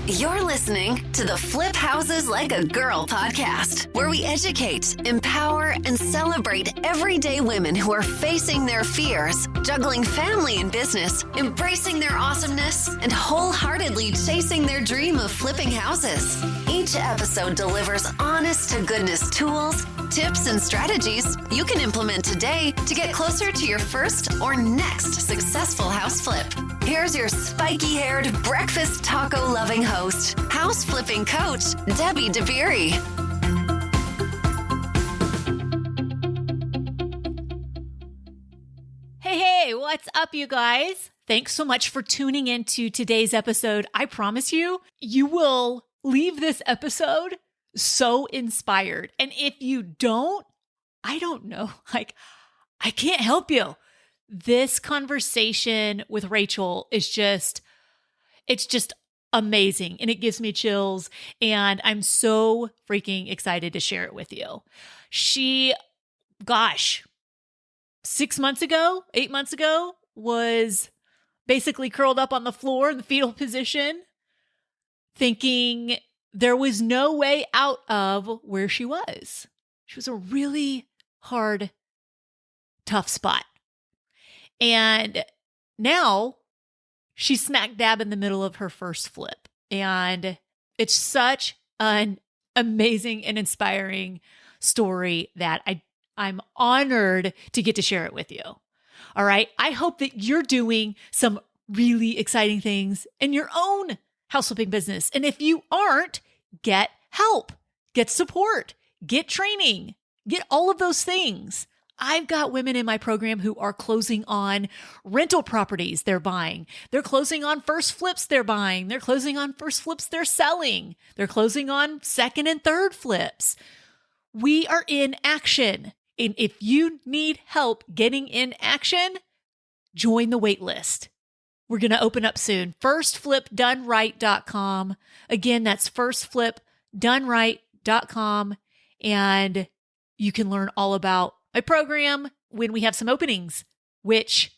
You're listening to the Flip Houses Like a Girl podcast, where we educate, empower, and celebrate everyday women who are facing their fears, juggling family and business, embracing their awesomeness, and wholeheartedly chasing their dream of flipping houses. Each episode delivers honest-to-goodness tools, tips, and strategies you can implement today to get closer to your first or next successful house flip. Here's your spiky-haired, breakfast taco-loving host, house flipping coach, Debbie DeBerry. Hey, what's up, you guys? Thanks so much for tuning into today's episode. I promise you, you will leave this episode so inspired. And if you don't, I don't know. I can't help you. This conversation with Rachel is it's just amazing, and it gives me chills, and I'm so freaking excited to share it with you. She, 8 months ago, was basically curled up on the floor in the fetal position, thinking there was no way out of where she was. She was a really hard, tough spot. And now she's smack dab in the middle of her first flip. And it's such an amazing and inspiring story that I'm honored to get to share it with you. All right. I hope that you're doing some really exciting things in your own house flipping business. And if you aren't, get help, get support, get training, get all of those things. I've got women in my program who are closing on rental properties they're buying. They're closing on first flips they're buying. They're closing on first flips they're selling. They're closing on second and third flips. We are in action. And if you need help getting in action, join the wait list. We're going to open up soon. Firstflipdoneright.com. Again, that's firstflipdoneright.com. And you can learn all about my program when we have some openings, which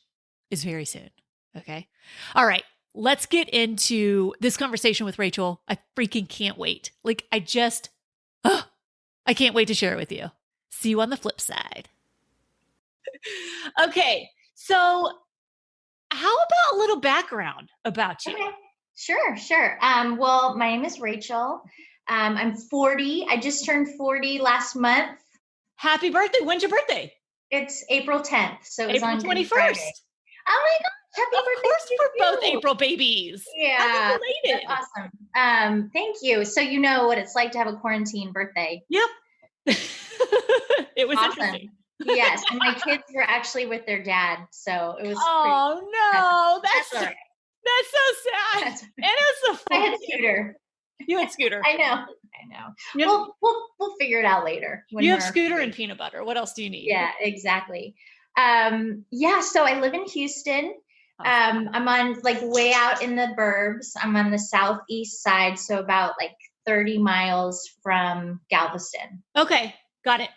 is very soon. Okay. All right. Let's get into this conversation with Rachel. I freaking can't wait. I can't wait to share it with you. See you on the flip side. Okay. So how about a little background about you? Okay. Sure. Well, my name is Rachel. I'm 40. I just turned 40 last month. Happy birthday. When's your birthday? It's April 10th. So it was April on 21st. Friday. Oh my gosh. Happy birthday. Of course we're both April babies. Yeah. Happy belated. That's awesome. Thank you. So you know what it's like to have a quarantine birthday. Yep. It was awesome. Interesting. Yes. And my kids were actually with their dad. So it was no. That's all right. That's so sad. And it was so funny. I had Scooter. You had Scooter. I know. We'll figure it out later. You have Scooter and peanut butter. What else do you need? Yeah, exactly. So I live in Houston. Awesome. I'm on way out in the burbs. I'm on the southeast side. So about 30 miles from Galveston. Okay. Got it.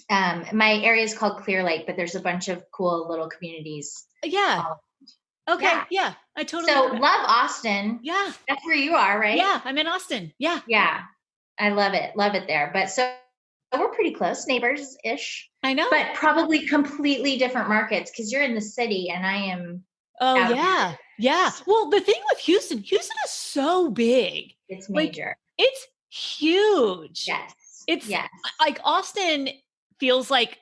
My area is called Clear Lake, but there's a bunch of cool little communities. Yeah. Okay. Yeah. I totally love Austin. Yeah. That's where you are, right? Yeah. I'm in Austin. Yeah. Yeah. I love it. Love it there. But so we're pretty close, neighbors-ish. I know. But probably completely different markets because you're in the city and I am. Oh, yeah. Yeah. Well, the thing with Houston is so big. It's major. It's huge. Yes. It's Austin feels like,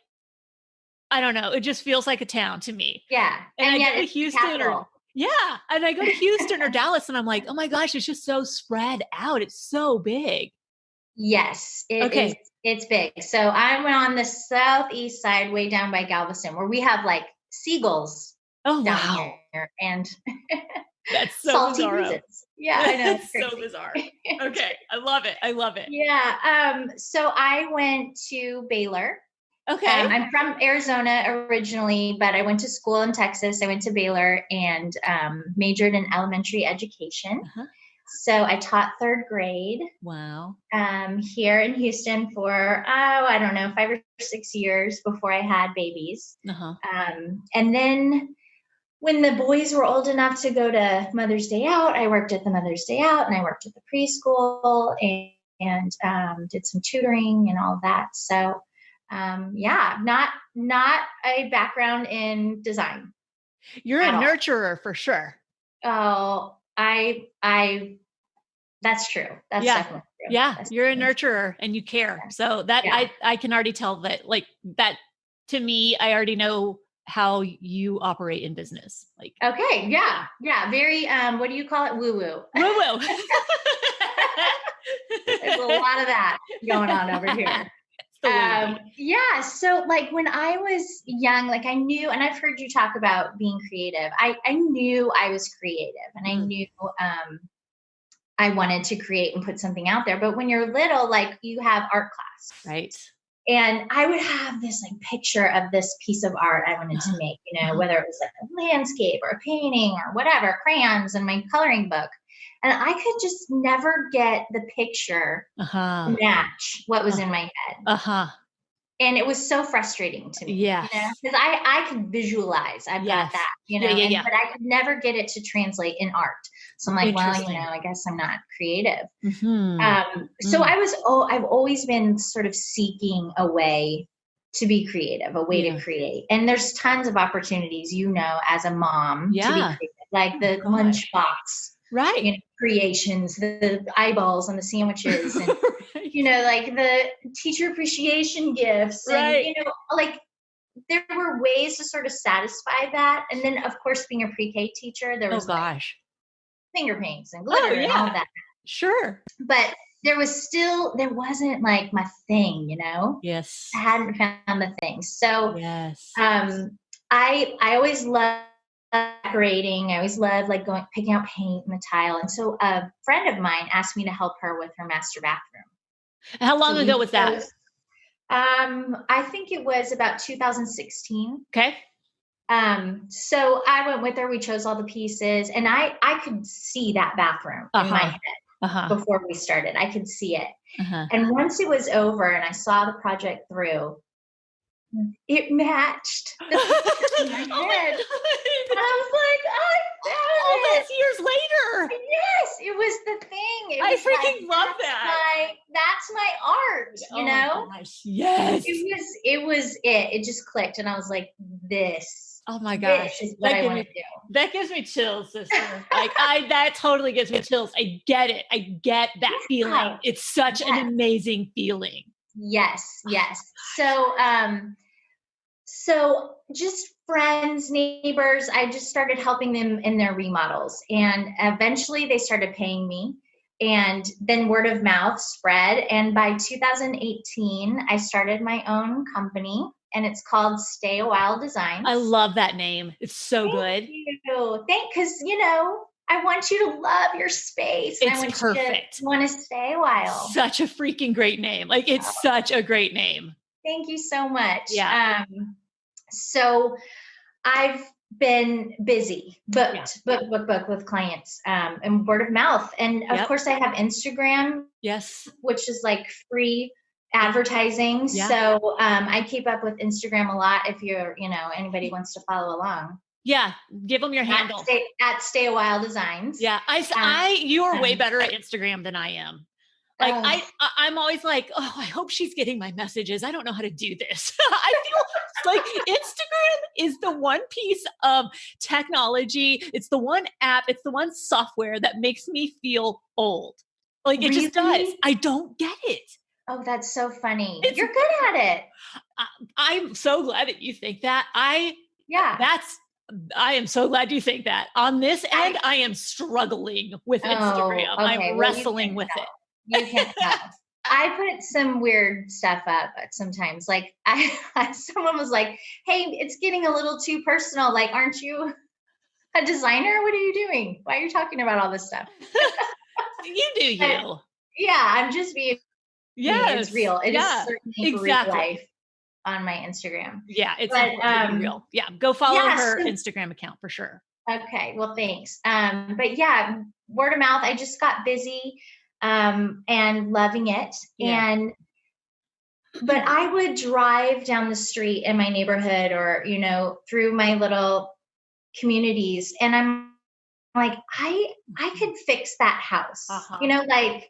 I don't know. It just feels like a town to me. Yeah. And I go to Houston and I go to Houston or Dallas and I'm like, oh my gosh, it's just so spread out. It's so big. Yes, it is. It's big. So I'm on the southeast side, way down by Galveston, where we have Oh, seagulls down here and that's so salty bizarre. breezes. Yeah, I know. It's so bizarre. Okay. I love it. Yeah. So I went to Baylor. Okay. I'm from Arizona originally, but I went to school in Texas. I went to Baylor and majored in elementary education. Uh-huh. So I taught third grade. Wow. Here in Houston for, I don't know, 5 or 6 years before I had babies. Uh-huh. And then when the boys were old enough to go to Mother's Day Out, I worked at the Mother's Day Out, and I worked at the preschool and did some tutoring and all of that. So, not a background in design. You're a nurturer for sure. Oh, that's true. That's definitely true. Yeah. That's you're a nurturer and you care. So that I can already tell that, like, that to me, I already know how you operate in business. Like, okay. Yeah. Yeah. Very, what do you call it? Woo woo. Woo woo. There's a lot of that going on over here. So like when I was young, like I knew, and I've heard you talk about being creative. I knew I was creative, and I knew I wanted to create and put something out there. But when you're little, like you have art class, right? And I would have this like picture of this piece of art I wanted to make, whether it was like a landscape or a painting or whatever, crayons and my coloring book. And I could just never get the picture to match what was in my head. And it was so frustrating to me. Yeah. Because I could visualize. I've got that, but I could never get it to translate in art. So I'm like, well, I guess I'm not creative. So I've always been sort of seeking a way to be creative, a way to create. And there's tons of opportunities, as a mom to be creative, like the lunchbox. Right. Creations, the eyeballs on the sandwiches, and, like the teacher appreciation gifts. And, like there were ways to sort of satisfy that. And then, of course, being a pre-K teacher, there was finger paints and glitter and all of that. Sure. But there wasn't like my thing, Yes. I hadn't found the thing. So, yes. I always loved decorating. I always loved like picking out paint and the tile. And so a friend of mine asked me to help her with her master bathroom. How long ago was that? I think it was about 2016. Okay. So I went with her. We chose all the pieces, and I could see that bathroom in my head before we started. I could see it. And once it was over and I saw the project through, it matched the picture in my head. And I was like, all these years later. Yes, it was the thing. I freaking love that. That's my art, Oh my gosh, yes. It was it. It just clicked, and I was like, this. Oh my gosh. This is what I want to do. That gives me chills, sister. Like that totally gives me chills. I get it. I get that feeling. It's such an amazing feeling. Yes. So just friends, neighbors, I just started helping them in their remodels, and eventually they started paying me, and then word of mouth spread. And by 2018, I started my own company, and it's called Stay a While Designs. I love that name. It's so good. Thank you. Because, I want you to love your space. It's I want perfect. You to want to stay a while. Such a freaking great name. Like it's such a great name. Thank you so much. Yeah. So I've been busy, booked with clients, and word of mouth. And of course I have Instagram. Yes. Which is like free advertising. Yeah. So I keep up with Instagram a lot if you're, anybody wants to follow along. Yeah. Give them your handle. At Stay a While Designs. Yeah. You are way better at Instagram than I am. Like I'm always like, oh, I hope she's getting my messages. I don't know how to do this. I feel like Instagram is the one piece of technology. It's the one app. It's the one software that makes me feel old. Like it just does. I don't get it. Oh, that's so funny. You're good at it. I'm so glad that you think that. I am so glad you think that. On this end, I am struggling with Instagram. Okay. I'm wrestling with it. You can't tell. I put some weird stuff up sometimes. Like someone was like, hey, it's getting a little too personal. Like, aren't you a designer? What are you doing? Why are you talking about all this stuff? You do you. I'm just being it's real. It is certainly real life on my Instagram. Yeah, it's real. Yeah, go follow her Instagram account for sure. Okay, well, thanks. But word of mouth. I just got busy and loving it. Yeah. But I would drive down the street in my neighborhood or, through my little communities, and I'm like, I could fix that house. Like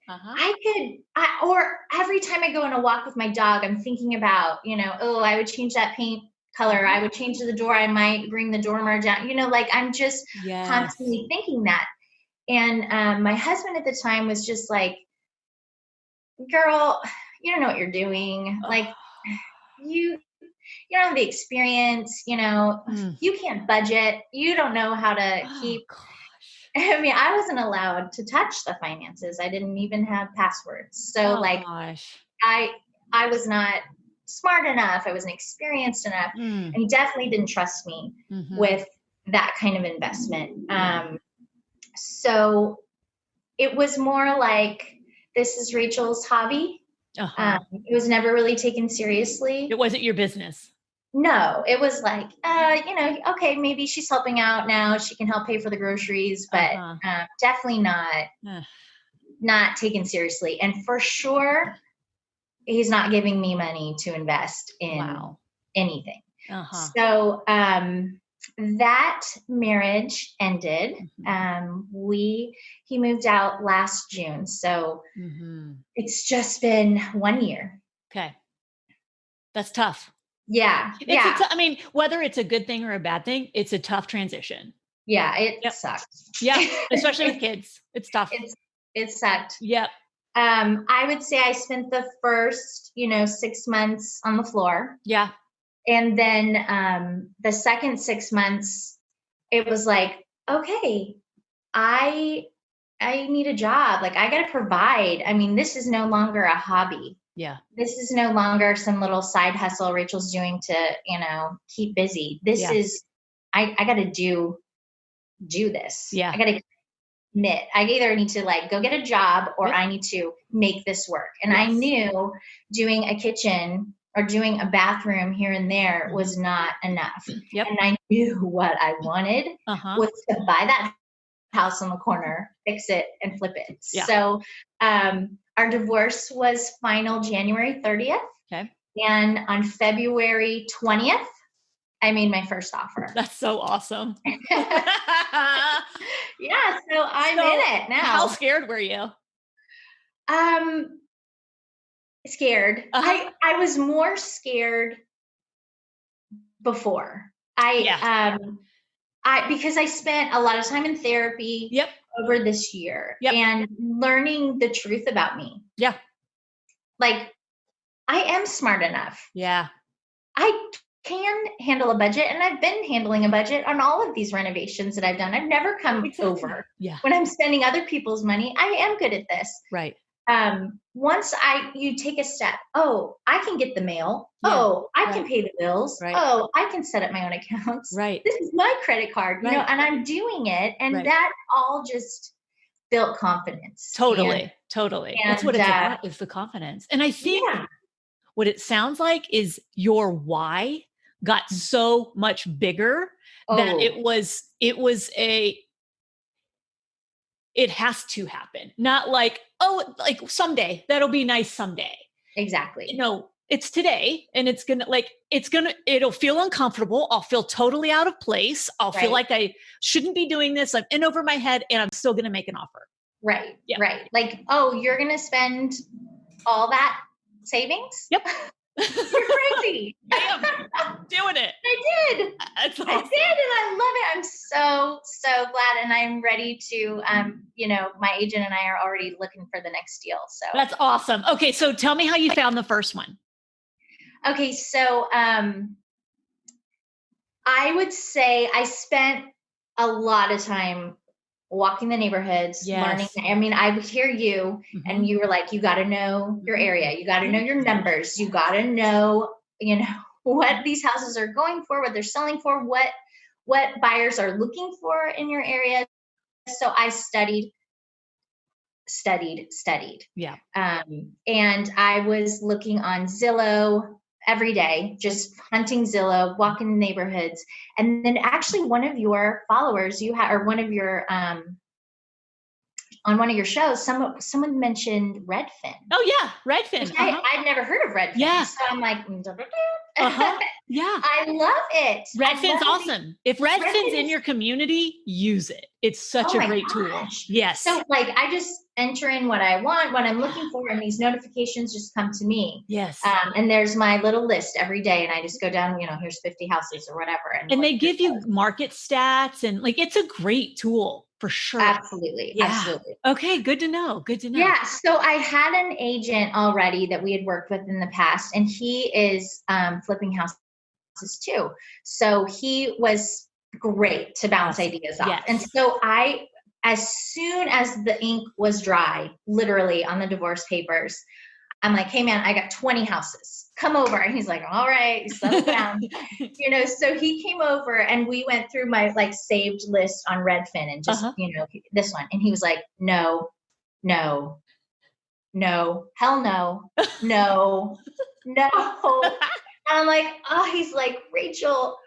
or every time I go on a walk with my dog, I'm thinking about, oh, I would change that paint color. I would change the door. I might bring the dormer down, like I'm just constantly thinking that. And my husband at the time was just like, girl, you don't know what you're doing. Like you don't have the experience, you can't budget. You don't know how to keep. I mean, I wasn't allowed to touch the finances. I didn't even have passwords. So I was not smart enough. I wasn't experienced enough. And he definitely didn't trust me with that kind of investment. So it was more like, this is Rachel's hobby. It was never really taken seriously. It wasn't your business. No, it was like, okay, maybe she's helping out now. She can help pay for the groceries, but definitely not taken seriously. And for sure, he's not giving me money to invest in anything. So that marriage ended. He moved out last June. So it's just been 1 year. Okay. That's tough. Yeah. I mean, whether it's a good thing or a bad thing, it's a tough transition. Yeah. It sucks. Yeah. Especially with kids. It's tough. It sucked. Yep. I would say I spent the first, 6 months on the floor. Yeah. And then the second 6 months, it was like, okay, I need a job. Like, I got to provide. I mean, this is no longer a hobby. Yeah. This is no longer some little side hustle Rachel's doing to, keep busy. This is, I got to do this. Yeah. I got to commit. I either need to go get a job or I need to make this work. And I knew doing a kitchen or doing a bathroom here and there was not enough. Yep. And I knew what I wanted was to buy that house on the corner, fix it, and flip it. Yeah. So our divorce was final January 30th. Okay. And on February 20th, I made my first offer. That's so awesome. Yeah, so I'm in it now. How scared were you? Scared. I was more scared before. Because I spent a lot of time in therapy over this year and learning the truth about me. Yeah. Like, I am smart enough. Yeah. I can handle a budget, and I've been handling a budget on all of these renovations that I've done. I've never come over. Yeah. When I'm spending other people's money, I am good at this. Right. Once you take a step, I can get the mail. Yeah. I can pay the bills. Right. I can set up my own accounts. Right. This is my credit card, and I'm doing it. And that all just built confidence. Totally. That's what it's about, is the confidence. And I think what it sounds like is your why got so much bigger that it has to happen. Not like, someday, that'll be nice someday. Exactly. It's today, and it'll feel uncomfortable. I'll feel totally out of place. I'll feel like I shouldn't be doing this. I'm in over my head, and I'm still going to make an offer. Right. Yeah. Right. Like, you're going to spend all that savings? Yep. You're crazy. I am doing it. I did. That's awesome. I did, and I love it. I'm so glad, and I'm ready to. My agent and I are already looking for the next deal. So that's awesome. Okay, so tell me how you found the first one. Okay, so I would say I spent a lot of time walking the neighborhoods, learning. I mean, I would hear you and you were like, you got to know your area. You got to know your numbers. You got to know, what these houses are going for, what they're selling for, what buyers are looking for in your area. So I studied. Yeah. And I was looking on Zillow every day, just hunting Zillow, walking the neighborhoods. And then actually one of your followers or one of your, on one of your shows, someone mentioned Redfin. Oh yeah. Redfin. I'd never heard of Redfin. Yeah. So I'm like, Yeah. I love it. Redfin's awesome. If Redfin's in your community, use it. It's such a great tool. Yes. So like I just enter in what I want, what I'm looking for, and these notifications just come to me. Yes. And there's my little list every day, and I just go down, here's 50 houses or whatever. And they give you market stats, and like, it's a great tool for sure. Absolutely. Yeah. Absolutely. Okay. Good to know. Yeah. So I had an agent already that we had worked with in the past, and he is flipping houses too. So he was great to bounce ideas off. And so as soon as the ink was dry, literally on the divorce papers, I'm like, hey man, I got 20 houses, come over. And he's like, all right, settle down. So he came over and we went through my like saved list on Redfin and just, this one. And he was like, no, hell no, no. And I'm like, he's like, Rachel,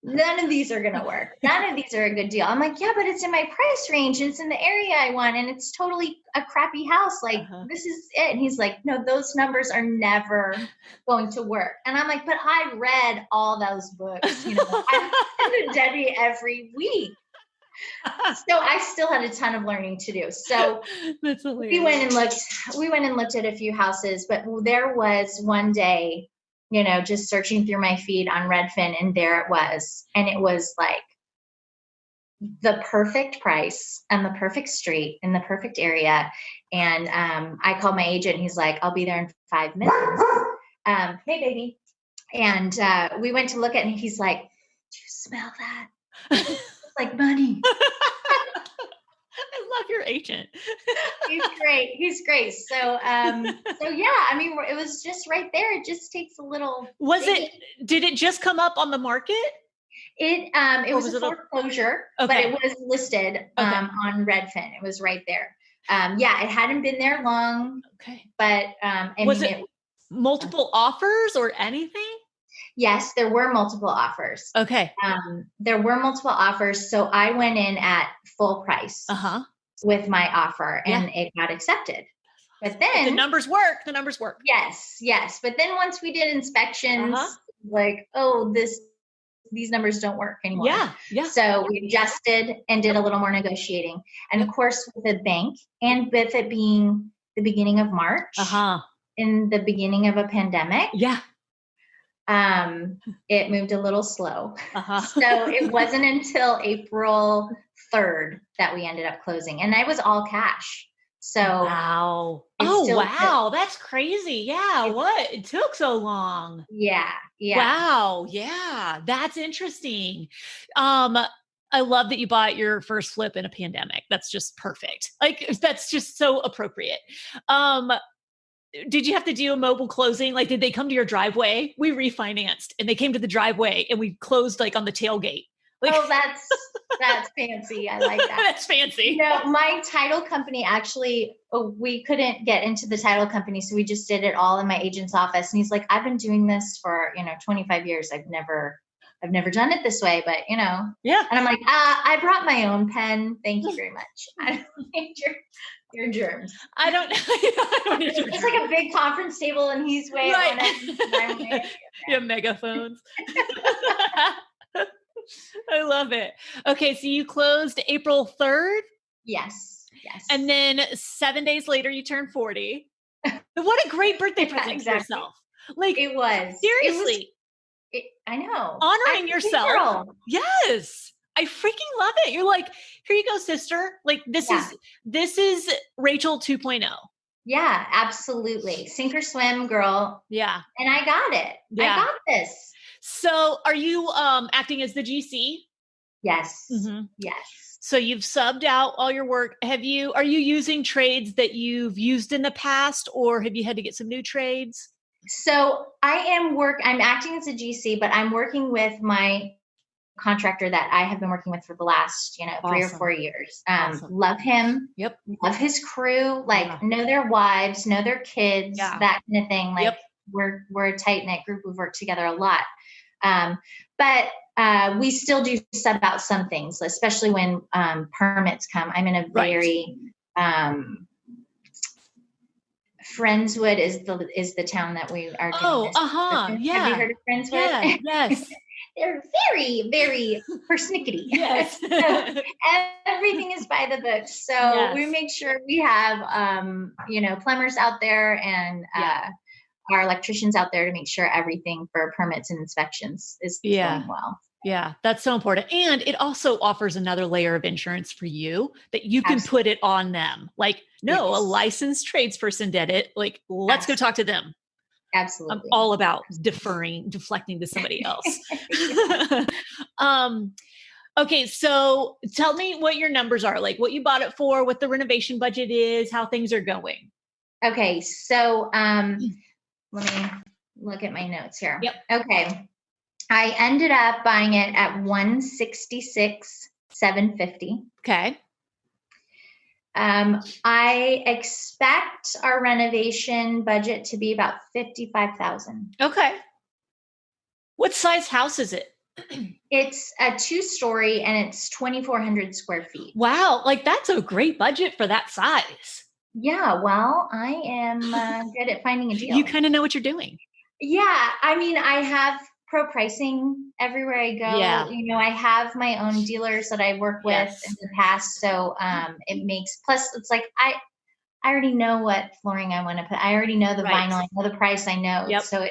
none of these are going to work. None of these are a good deal. I'm like, yeah, but it's in my price range. And it's in the area I want. And it's totally a crappy house. Like, this is it. And he's like, no, those numbers are never going to work. And I'm like, but I read all those books. I listen to Debbie every week. So I still had a ton of learning to do. So that's hilarious. We went and looked at a few houses, but there was one day, just searching through my feed on Redfin, and there it was. And it was like the perfect price and the perfect street in the perfect area. And I called my agent. He's like, I'll be there in 5 minutes. Hey, baby. And we went to look at it, and he's like, do you smell that? It's like money. I love your agent. He's great. So yeah, I mean, it was just right there. It just takes a little. Did it just come up on the market? It was a foreclosure, but it was listed on Redfin. It was right there. Yeah, it hadn't been there long. Okay. But was it multiple offers or anything? Yes, there were multiple offers. Okay. There were multiple offers. So I went in at full price with my offer, and it got accepted. But then the numbers work. Yes. But then once we did inspections, like, these numbers don't work anymore. Yeah. So we adjusted and did a little more negotiating. And of course, with the bank and with it being the beginning of March, in the beginning of a pandemic. Yeah. It moved a little slow. So it wasn't until April 3rd that we ended up closing, and I was all cash. So wow. That's crazy. Yeah. It took so long. Yeah. Wow. Yeah. That's interesting. I love that you bought your first flip in a pandemic. That's just perfect. Like, that's just so appropriate. Did you have to do a mobile closing? Like, did they come to your driveway? We refinanced and they came to the driveway and we closed like on the tailgate. Like, that's fancy. I like that. That's fancy. My title company actually, we couldn't get into the title company. So we just did it all in my agent's office. And he's like, I've been doing this for, 25 years. I've never done it this way, but yeah. And I'm like, I brought my own pen. Thank you very much. I don't need your germs. I don't need your It's like a big conference table and he's way on it. You have megaphones. I love it. Okay. So you closed April 3rd? Yes. And then 7 days later, you turned 40. What a great birthday present for yourself. Like, it was. Seriously. I know. Honoring yourself. Yes. I freaking love it. You're like, here you go, sister. Like, this is Rachel 2.0. Yeah, absolutely. Sink or swim, girl. Yeah. And I got it. Yeah. I got this. So are you acting as the GC? Yes. Mm-hmm. Yes. So you've subbed out all your work. Are you using trades that you've used in the past, or have you had to get some new trades? So I'm acting as a GC, but I'm working with my contractor that I have been working with for the last, 3 or 4 years. Love him. Yep. Love his crew. Like, know their wives, know their kids, that kind of thing. Like, we're a tight knit group. We've worked together a lot. But we still do sub out some things, especially when permits come. I'm in a very Friendswood is the town that we are doing Oh, this. yeah. Have you heard of Friendswood? Yeah, yes. They're very, very persnickety. Yes. So everything is by the book. So we make sure we have, plumbers out there and our electricians out there to make sure everything for permits and inspections is going well. Yeah, that's so important. And it also offers another layer of insurance for you that you can put it on them. Like, no, a licensed tradesperson did it. Like, let's go talk to them. Absolutely. I'm all about deflecting to somebody else. Okay. So tell me what your numbers are, like what you bought it for, what the renovation budget is, how things are going. Okay. So, let me look at my notes here. Yep. Okay. I ended up buying it at $166,750. Okay. I expect our renovation budget to be about $55,000. Okay. What size house is it? It's a 2-story and it's 2,400 square feet. Wow. Like that's a great budget for that size. Yeah. Well, I am good at finding a deal. You kind of know what you're doing. Yeah. I mean, I have pro pricing everywhere I go. Yeah. I have my own dealers that I work with in the past. So it makes, plus it's like, I already know what flooring I want to put. I already know the vinyl. I know the price. I know. Yep. So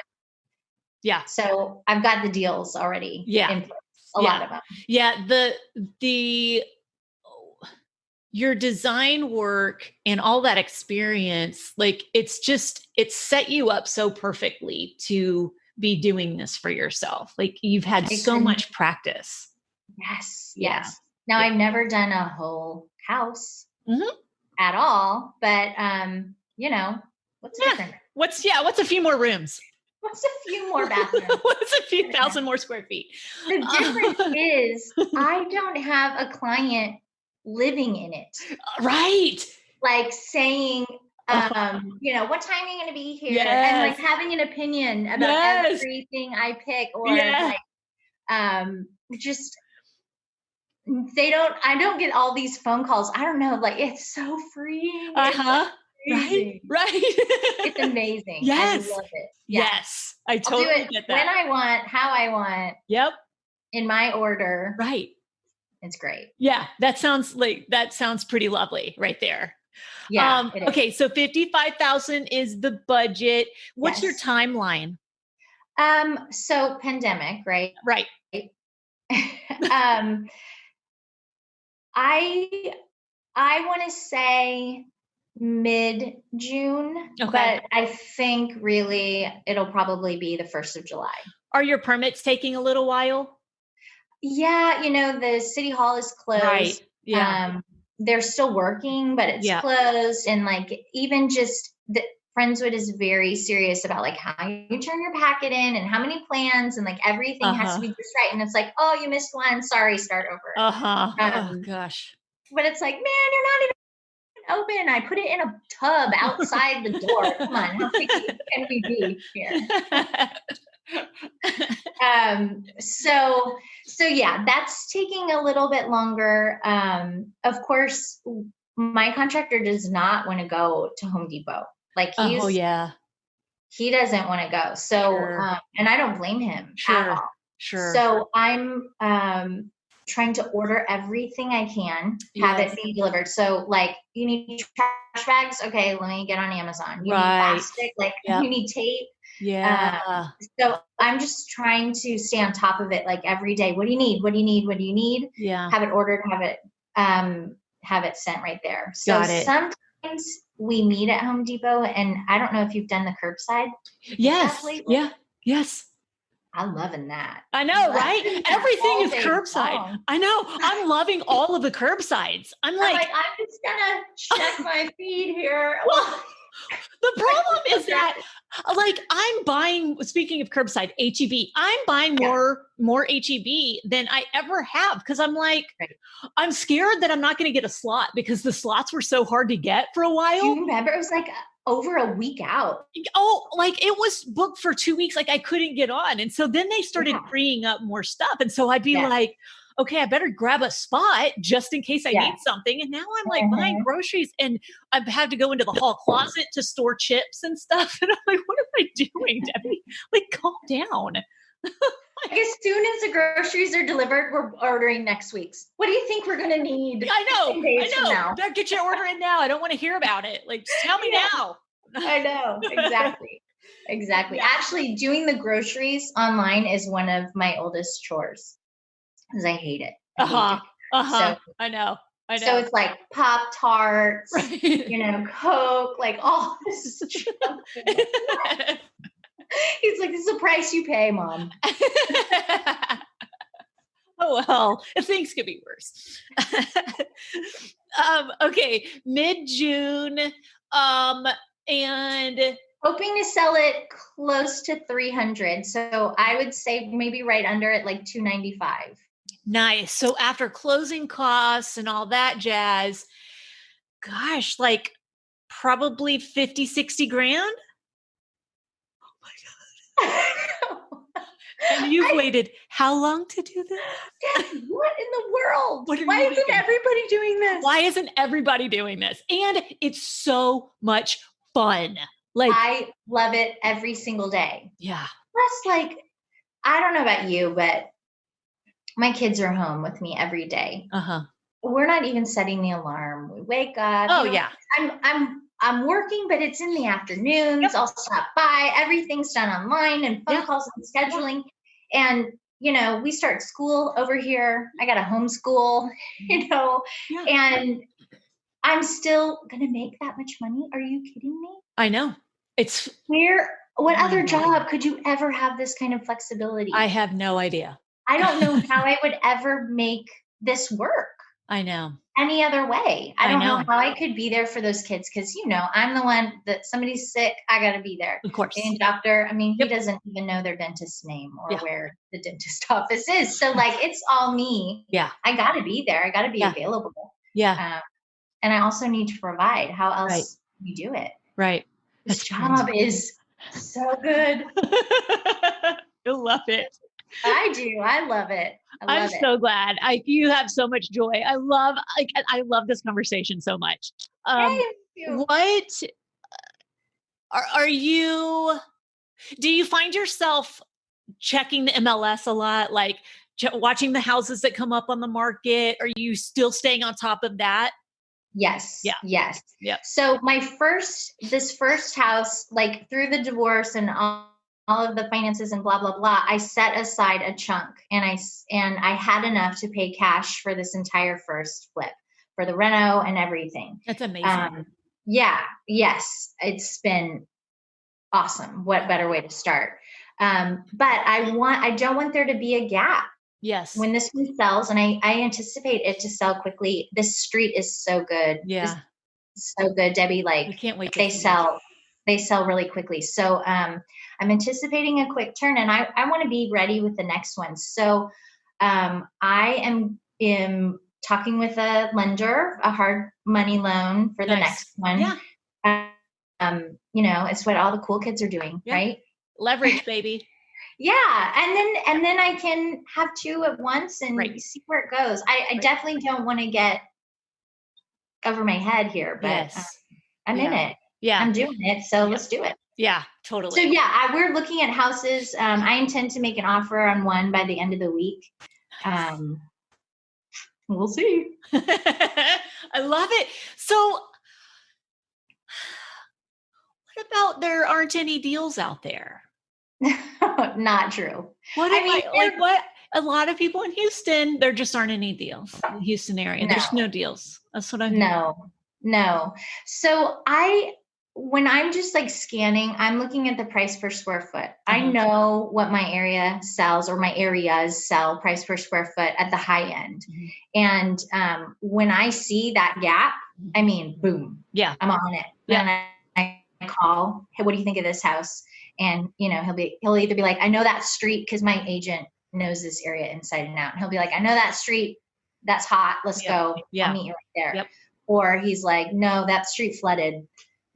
yeah. So I've got the deals already in place. A lot of them. Yeah. Your design work and all that experience, like it's set you up so perfectly to be doing this for yourself. Like you've had so much practice. Yes. Yes. Now I've never done a whole house at all, but what's different? What's a few more rooms? What's a few more bathrooms? What's a few thousand more square feet? The difference is I don't have a client living in it. Right. Like saying, what time are you going to be here? And like having an opinion about everything I pick or I don't get all these phone calls. I don't know. Like it's so freeing. Right. It's amazing. Yes. I love it. Yes. I totally I'll do it get that. when I want, how I want. Yep. In my order. Right. It's great. Yeah. That sounds pretty lovely right there. Yeah. Okay. So 55,000 is the budget. What's your timeline? So pandemic, right? Right. I want to say mid-June, but I think really it'll probably be the 1st of July. Are your permits taking a little while? Yeah. The city hall is closed. Right. Yeah. They're still working, but it's closed. And like, even just Friendswood is very serious about like how you turn your packet in and how many plans and like everything has to be just right. And it's like, oh, you missed one. Sorry, start over. Oh gosh. But it's like, man, you're not even open. I put it in a tub outside the door. Come on, how picky can we be here? So yeah, that's taking a little bit longer. Of course, my contractor does not want to go to Home Depot. Like he doesn't want to go. So, and I don't blame him at all. Sure. So I'm, trying to order everything I can, have it be delivered. So like you need trash bags. Okay. Let me get on Amazon. You need plastic, like you need tape. Yeah. So I'm just trying to stay on top of it. Like every day, what do you need? What do you need? What do you need? Yeah. Have it ordered, have it sent right there. So sometimes we meet at Home Depot, and I don't know if you've done the curbside. Yes. Yeah. Yes. I'm loving that. I know, right? Everything is curbside. I know. I'm loving all of the curbsides. I'm like, I'm just gonna check my feed here. Well, the problem is that, like, I'm buying. Speaking of curbside, HEB. I'm buying more HEB than I ever have because I'm like, I'm scared that I'm not going to get a slot because the slots were so hard to get for a while. Do you remember? It was like over a week out. Oh, like it was booked for 2 weeks. Like I couldn't get on. And so then they started freeing up more stuff. And so I'd be like, okay, I better grab a spot just in case I need something. And now I'm like buying groceries and I've had to go into the hall closet to store chips and stuff. And I'm like, what am I doing, Debbie? Like, calm down. Like, as soon as the groceries are delivered, we're ordering next week's. What do you think we're going to need? I know. Better get your order in now. I don't want to hear about it. Like, just tell me now. I know. Exactly. Yeah. Actually, doing the groceries online is one of my oldest chores because I hate it. So, I know. So it's like Pop-Tarts, Coke, like all this stuff. He's like, this is the price you pay, Mom. Oh, well, things could be worse. Okay. Mid-June. And hoping to sell it close to 300. So I would say maybe right under it, like 295. Nice. So after closing costs and all that jazz, gosh, like probably 50, 60 grand. And you've waited how long to do this? What in the world? Why isn't everybody doing this? Why isn't everybody doing this? And it's so much fun. Like, I love it every single day. Yeah. Plus, like, I don't know about you, but my kids are home with me every day. We're not even setting the alarm. We wake up. Oh, yeah. I'm working, but it's in the afternoons. Yep. I'll stop by. Everything's done online and phone calls and scheduling. And, we start school over here. I got a homeschool, and I'm still going to make that much money. Are you kidding me? I know. What other job could you ever have this kind of flexibility? I have no idea. I don't know how I would ever make this work. I know. Any other way. I don't know how I could be there for those kids because, I'm the one that somebody's sick. I got to be there. Of course. And doctor, he doesn't even know their dentist's name or where the dentist office is. So it's all me. Yeah. I got to be there. I got to be available. Yeah. And I also need to provide. How else do you do it? Right. This job is so good. You'll love it. I do. I love it. I'm so glad. You have so much joy. I love this conversation so much. What are you, do you find yourself checking the MLS a lot? Like watching the houses that come up on the market? Are you still staying on top of that? Yes. Yeah. Yes. Yeah. So this first house, like through the divorce and all of the finances and blah, blah, blah, I set aside a chunk and I had enough to pay cash for this entire first flip for the reno and everything. That's amazing. Yes. It's been awesome. What better way to start? But I don't want there to be a gap. Yes. When this one sells, and I anticipate it to sell quickly. This street is so good. Yeah. So good, Debbie. Like, I can't wait. They sell really quickly. So, I'm anticipating a quick turn and I want to be ready with the next one. So, I am talking with a lender, a hard money loan for the next one. Yeah. It's what all the cool kids are doing, right? Leverage, baby. Yeah. And then I can have two at once and see where it goes. I definitely don't want to get over my head here, but I'm in it. Yeah. I'm doing it. So let's do it. Yeah, totally. So we're looking at houses. I intend to make an offer on one by the end of the week. We'll see. I love it. So what about there aren't any deals out there? Not true. What a lot of people in Houston, there just aren't any deals in the Houston area. No. There's no deals. That's what I mean. No. So when I'm just like scanning, I'm looking at the price per square foot. I know what my area sells or my areas sell price per square foot at the high end. And when I see that gap, boom. Yeah. I'm on it. Yeah. And I call, hey, what do you think of this house? And, he'll either be like, I know that street because my agent knows this area inside and out. And he'll be like, I know that street. That's hot. Let's go. I'll meet you right there. Yep. Or he's like, no, that street flooded.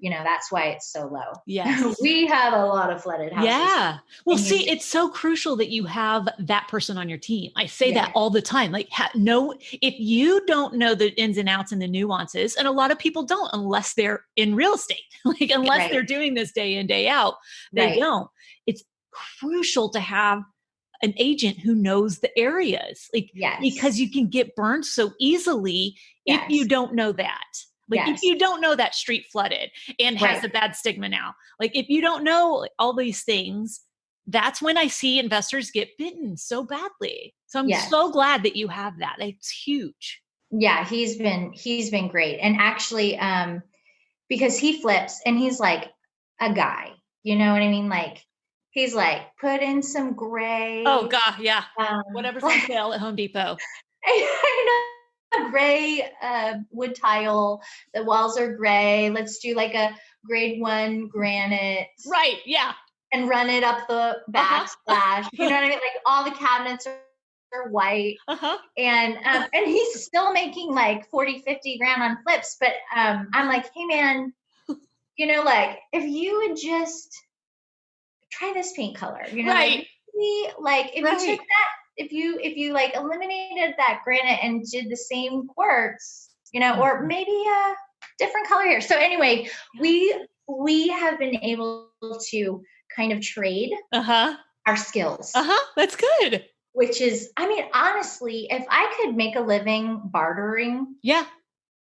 that's why it's so low. Yes. We have a lot of flooded houses. Yeah. Well, And see, it's so crucial that you have that person on your team. I say that all the time. Like, if you don't know the ins and outs and the nuances, and a lot of people don't unless they're in real estate, like unless they're doing this day in, day out, they don't. It's crucial to have an agent who knows the areas, like, because you can get burned so easily if you don't know that. Like if you don't know that street flooded and has a bad stigma now, like if you don't know all these things, that's when I see investors get bitten so badly. So I'm so glad that you have that. It's huge. Yeah, he's been great. And actually, because he flips and he's like a guy, you know what I mean? Like he's like, put in some gray. Oh God. Yeah. Whatever's on sale at Home Depot. I know. Gray wood tile, the walls are gray, let's do like a grade 1 granite, right? Yeah, and run it up the backsplash. You know what I mean? Like all the cabinets are white, and he's still making like 40-50 grand on flips, but I'm like, hey man, like if you would just try this paint color, right? Like if you took that, if you like eliminated that granite and did the same quartz, or maybe a different color here. So anyway, we have been able to kind of trade our skills. That's good. Which is, I mean, honestly, if I could make a living bartering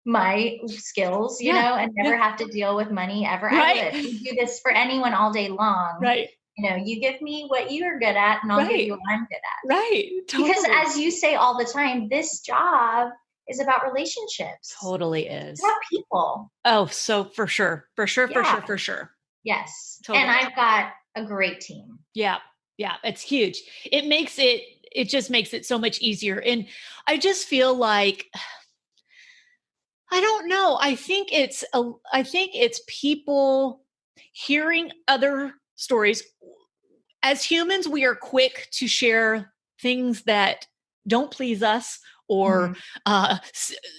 my skills, and never have to deal with money ever, I would. We do this for anyone all day long. Right. You give me what you're good at and I'll give you what I'm good at. Right. Totally. Because as you say all the time, this job is about relationships. Totally is. It's about people. Oh, so for sure. Yes. Totally. And I've got a great team. Yeah. Yeah. It's huge. It just makes it so much easier. And I just feel like, I don't know. I think it's people hearing other stories. As humans, we are quick to share things that don't please us or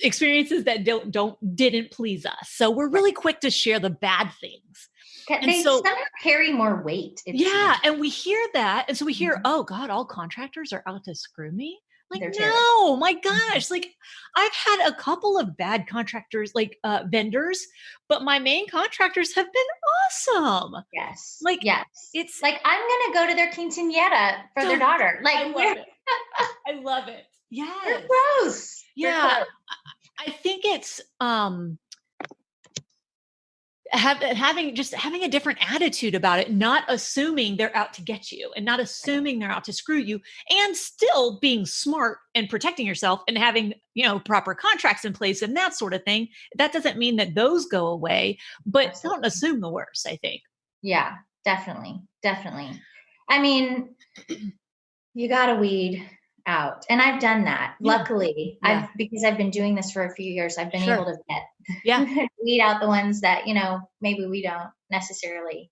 experiences that didn't please us. So we're really quick to share the bad things. They somehow carry more weight. And we hear that. And so we hear, oh God, all contractors are out to screw me. Like, They're no, terrible. my gosh. Like I've had a couple of bad contractors, like vendors, but my main contractors have been awesome. Yes. Like, it's like, I'm going to go to their quinceañera for their daughter. Like, I love it. I love it. Yes. They're close. Yeah. I think it's, having a different attitude about it, not assuming they're out to get you and not assuming they're out to screw you, and still being smart and protecting yourself and having, proper contracts in place and that sort of thing. That doesn't mean that those go away, but don't assume the worst, I think. Yeah, definitely. Definitely. I mean, you got to weed out. And I've done that. Yeah. Luckily, because I've been doing this for a few years, I've been able to weed out the ones that, maybe we don't necessarily.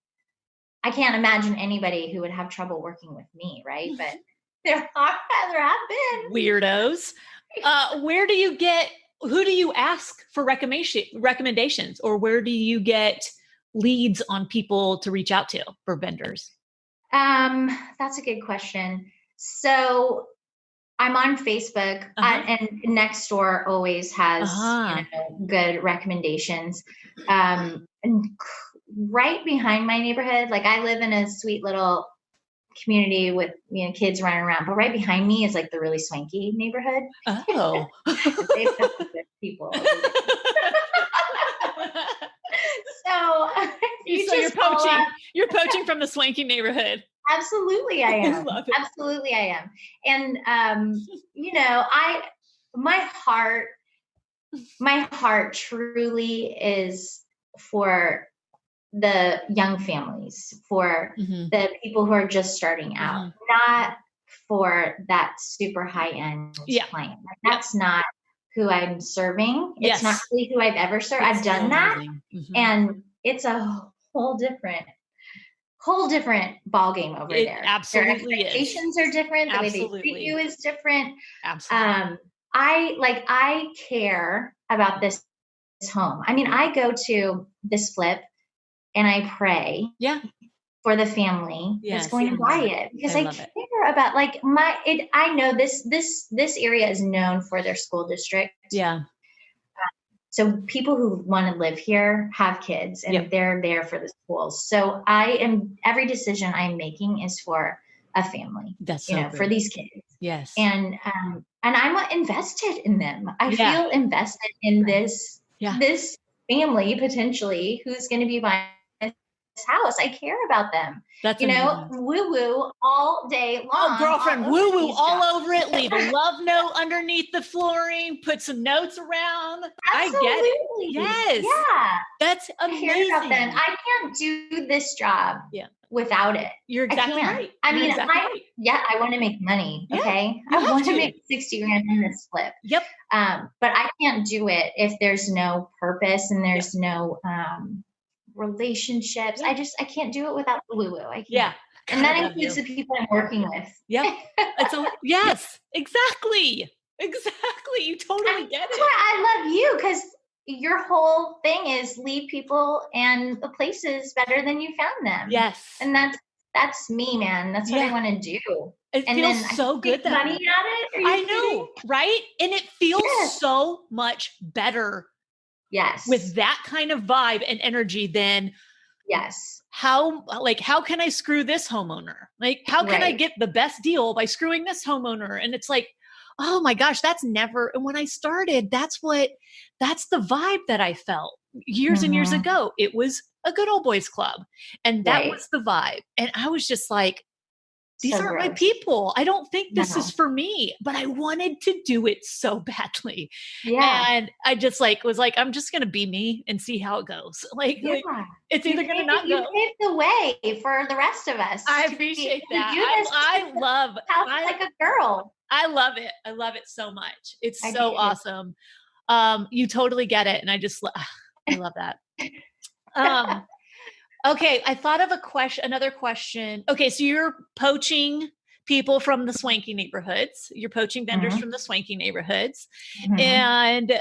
I can't imagine anybody who would have trouble working with me, right? But there have been weirdos. Who do you ask for recommendations, or where do you get leads on people to reach out to for vendors? That's a good question. So I'm on Facebook, and Nextdoor always has good recommendations. And right behind my neighborhood, like I live in a sweet little community with kids running around, but right behind me is like the really swanky neighborhood. Oh, they've got some good people. So you're poaching from the swanky neighborhood. Absolutely, I am. Absolutely, I am. And, my heart truly is for the young families, for the people who are just starting out, not for that super high end client. That's not who I'm serving. It's not really who I've ever served. I've done that. And it's a whole different ball game over there. Absolutely, their expectations are different. The way they treat you is different. Absolutely. I care about this home. I mean, I go to this flip and I pray for the family that's going to buy it, because I care about like I know this area is known for their school district. Yeah. So people who want to live here have kids and they're there for the schools. So every decision I'm making is for a family, that's so for these kids. Yes. And I'm invested in them. I feel invested in this family potentially who's going to be buying this house. I care about them. That's woo woo all day long. Oh, girlfriend, woo woo all over it. Leave a love note underneath the flooring. Put some notes around. Absolutely. I get it. Yes. Yeah. That's amazing. I care about them. I can't do this job without it. You're exactly right. I mean, I want to make money. Okay. I want to make 60 grand in this flip. Yep. But I can't do it if there's no purpose and there's no relationships. I can't do it without the woo-woo. I can't. Yeah. And that includes the people I'm working with. Yep. Yes, exactly. Exactly. You totally get it. That's why I love you, because your whole thing is leave people and the places better than you found them. Yes. And that's me, man. That's what I want to do. It feels so good that money at it. I know, right? And it feels so much better. Yes. With that kind of vibe and energy than how can I screw this homeowner? Like, how can I get the best deal by screwing this homeowner? And it's like, oh my gosh, that's never. And when I started, that's the vibe that I felt years and years ago. It was a good old boys club. And that was the vibe. And I was just like, these aren't my people. I don't think this is for me, but I wanted to do it so badly. Yeah. And I just was like, I'm just going to be me and see how it goes. Like it's either going to not go. You paved the way for the rest of us. I appreciate that. I love like a girl. I love it. I love it so much. It's so awesome. You totally get it. And I love that. Okay, I thought of another question. Okay, so you're poaching people from the swanky neighborhoods. You're poaching vendors from the swanky neighborhoods. And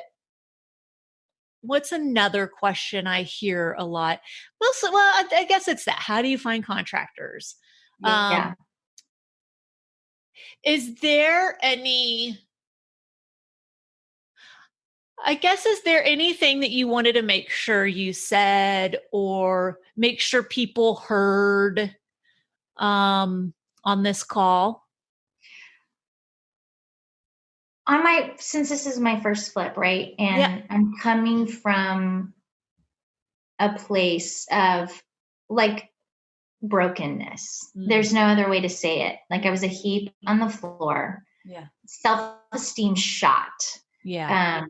what's another question I hear a lot? Well, I guess it's that. How do you find contractors? Is there anything that you wanted to make sure you said or make sure people heard on this call? Since this is my first flip, right? And I'm coming from a place of like brokenness. There's no other way to say it. Like I was a heap on the floor. Yeah. Self-esteem shot. Yeah.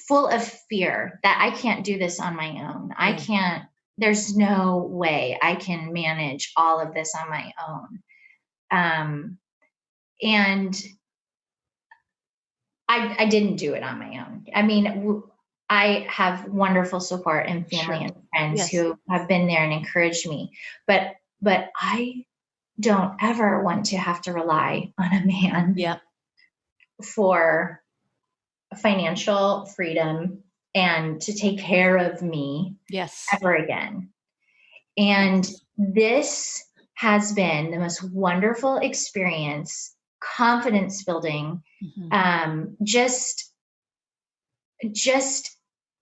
Full of fear that I can't do this on my own. There's no way I can manage all of this on my own. And I didn't do it on my own. I mean, I have wonderful support and family and friends who have been there and encouraged me, but I don't ever want to have to rely on a man for financial freedom and to take care of me ever again. And this has been the most wonderful experience, confidence building, just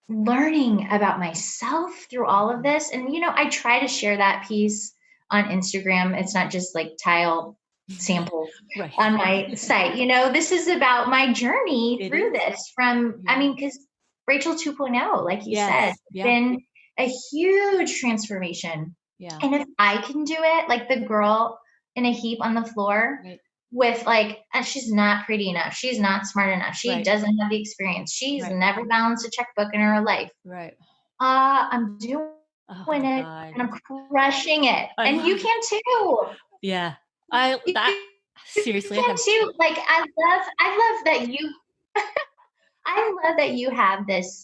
learning about myself through all of this. And, I try to share that piece on Instagram. It's not just like tile samples on my site. This is about my journey through this because Rachel 2.0, like you said, been a huge transformation. Yeah. And if I can do it, like the girl in a heap on the floor with she's not pretty enough. She's not smart enough. She doesn't have the experience. She's never balanced a checkbook in her life. Right. I'm doing it and I'm crushing it. And you can too. Yeah. Seriously, I can too. Like I love that you I love that you have this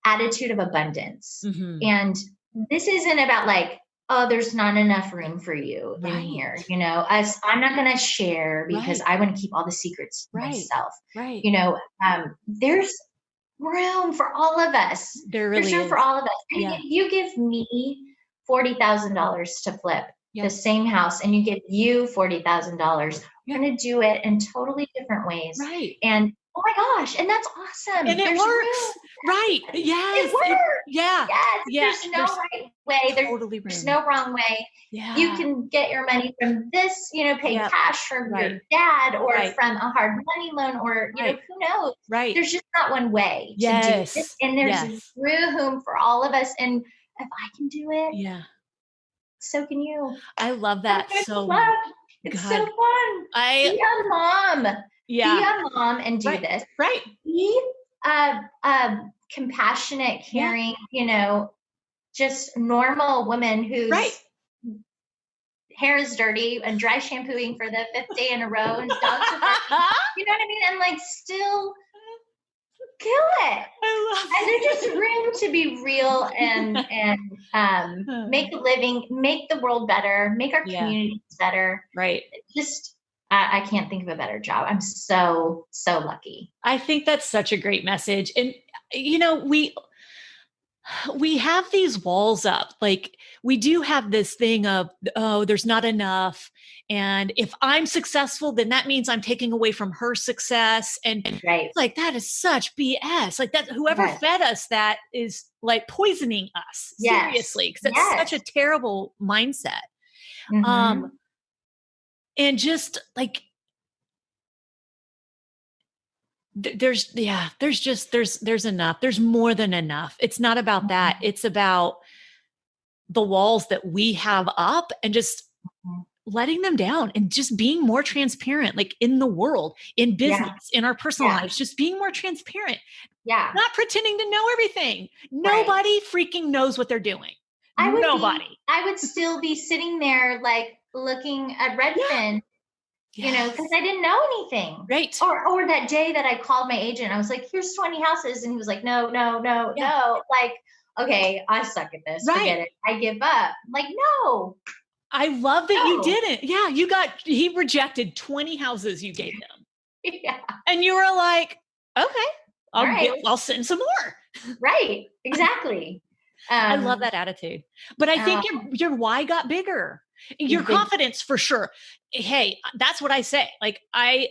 attitude of abundance. And this isn't about there's not enough room for you in here. I'm not going to share because I want to keep all the secrets to myself. Right. room for all of us. There really There's room is. for all of us. And Yeah. if you give me $40,000 to flip Yeah. the same house and you give you $40,000, we're going to do it in totally different ways. Right. And oh my gosh, and that's awesome. And it There's works. room. Right. Yes. It works. Yeah. Yes. There's no right way. Totally There's room. no wrong way. Yeah. You can get your money from this, pay Yep. cash from Right. your dad or Right. from a hard money loan or, Right. who knows? Right. There's just not one way to do Yes. this. And there's Yes. room for all of us. And if I can do it, Yeah. so can you. I love that It's so fun. much. It's God. so fun. I Be a mom. yeah. Be a mom and do Right. this. Right. Be compassionate, caring, just normal woman whose Right. hair is dirty and dry shampooing for the 5th day in a row and dogs are barking. You know what I mean? And like still kill it. I love And there's just room to be real and make a living, make the world better, make our Yeah. communities better. Right. Just I can't think of a better job. I'm so lucky. I think that's such a great message. And we have these walls up. Like we do have this thing of, oh, there's not enough. And if I'm successful, then that means I'm taking away from her success. And Right. like, that is such BS. Like that, whoever Yes. fed us that is like poisoning us. Yes. Seriously. Cause it's Yes. such a terrible mindset. Mhm. And just like, there's enough. There's more than enough. It's not about that. It's about the walls that we have up and just letting them down and just being more transparent, like in the world, in business, in our personal lives, just being more transparent. Yeah. Not pretending to know everything. Nobody freaking knows what they're doing. Nobody. I would still be sitting there like looking at Redfin, because I didn't know anything. Right. Or that day that I called my agent, I was like, here's 20 houses. And he was like, no. Like, okay, I suck at this. Right. Forget it. I give up. I'm like, no. I love that you didn't. Yeah. He rejected 20 houses you gave him. Yeah. And you were like, okay, I'll send some more. Right. Exactly. I love that attitude. But I think your why got bigger. Your confidence for sure. Hey, that's what I say. Like I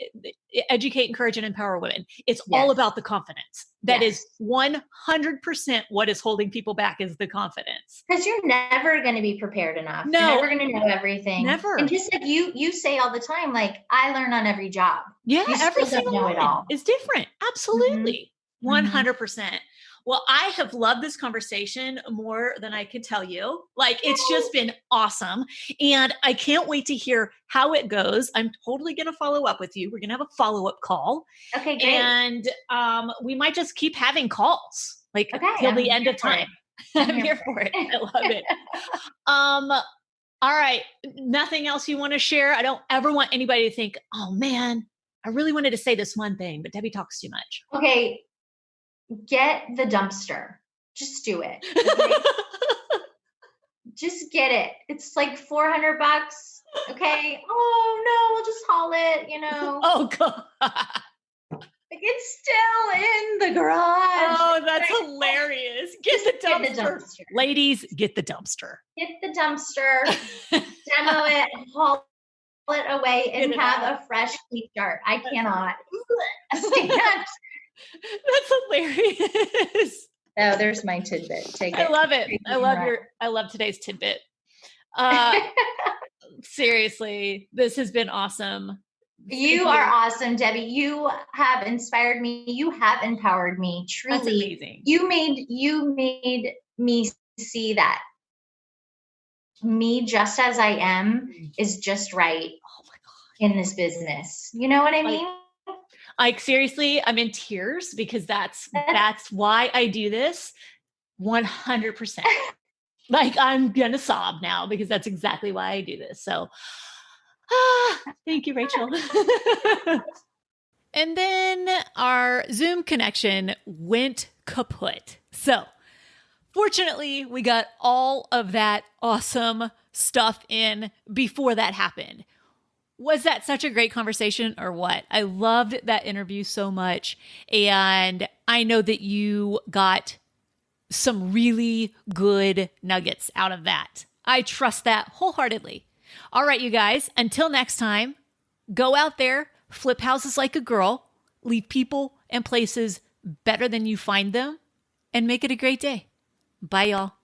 educate, encourage, and empower women. It's all about the confidence. That is 100% what is holding people back is the confidence. Because you're never going to be prepared enough. No. You're never going to know everything. Never. And just like you say all the time, like I learn on every job. Yeah, every still don't single know it all. is different. Absolutely. Mhm. 100%. Well, I have loved this conversation more than I could tell you. Like, it's just been awesome. And I can't wait to hear how it goes. I'm totally going to follow up with you. We're going to have a follow-up call. Okay, great. And we might just keep having calls, like till the end of time. I'm here for it. I love it. All right. Nothing else you want to share? I don't ever want anybody to think, oh man, I really wanted to say this one thing, but Debbie talks too much. Okay. Get the dumpster. Just do it. Okay? Just get it. It's like $400. Okay. Oh no, we'll just haul it, Oh God. Like it's still in the garage. Oh, that's hilarious. Get the dumpster. Ladies, get the dumpster. Get the dumpster, demo it, haul it away, and have a fresh clean start. I cannot stand. That's hilarious. Oh, there's my tidbit. Take it. I love it. I love today's tidbit. Seriously, this has been awesome. You are awesome, Debbie. You have inspired me. You have empowered me. Truly. That's amazing. You made me see that me just as I am is just right in this business. You know what I mean? Like seriously, I'm in tears because that's why I do this 100%. Like I'm going to sob now because that's exactly why I do this. So thank you, Rachel. And then our Zoom connection went kaput. So fortunately, we got all of that awesome stuff in before that happened. Was that such a great conversation or what? I loved that interview so much. And I know that you got some really good nuggets out of that. I trust that wholeheartedly. All right, you guys, until next time, go out there, flip houses like a girl, leave people and places better than you find them, and make it a great day. Bye, y'all.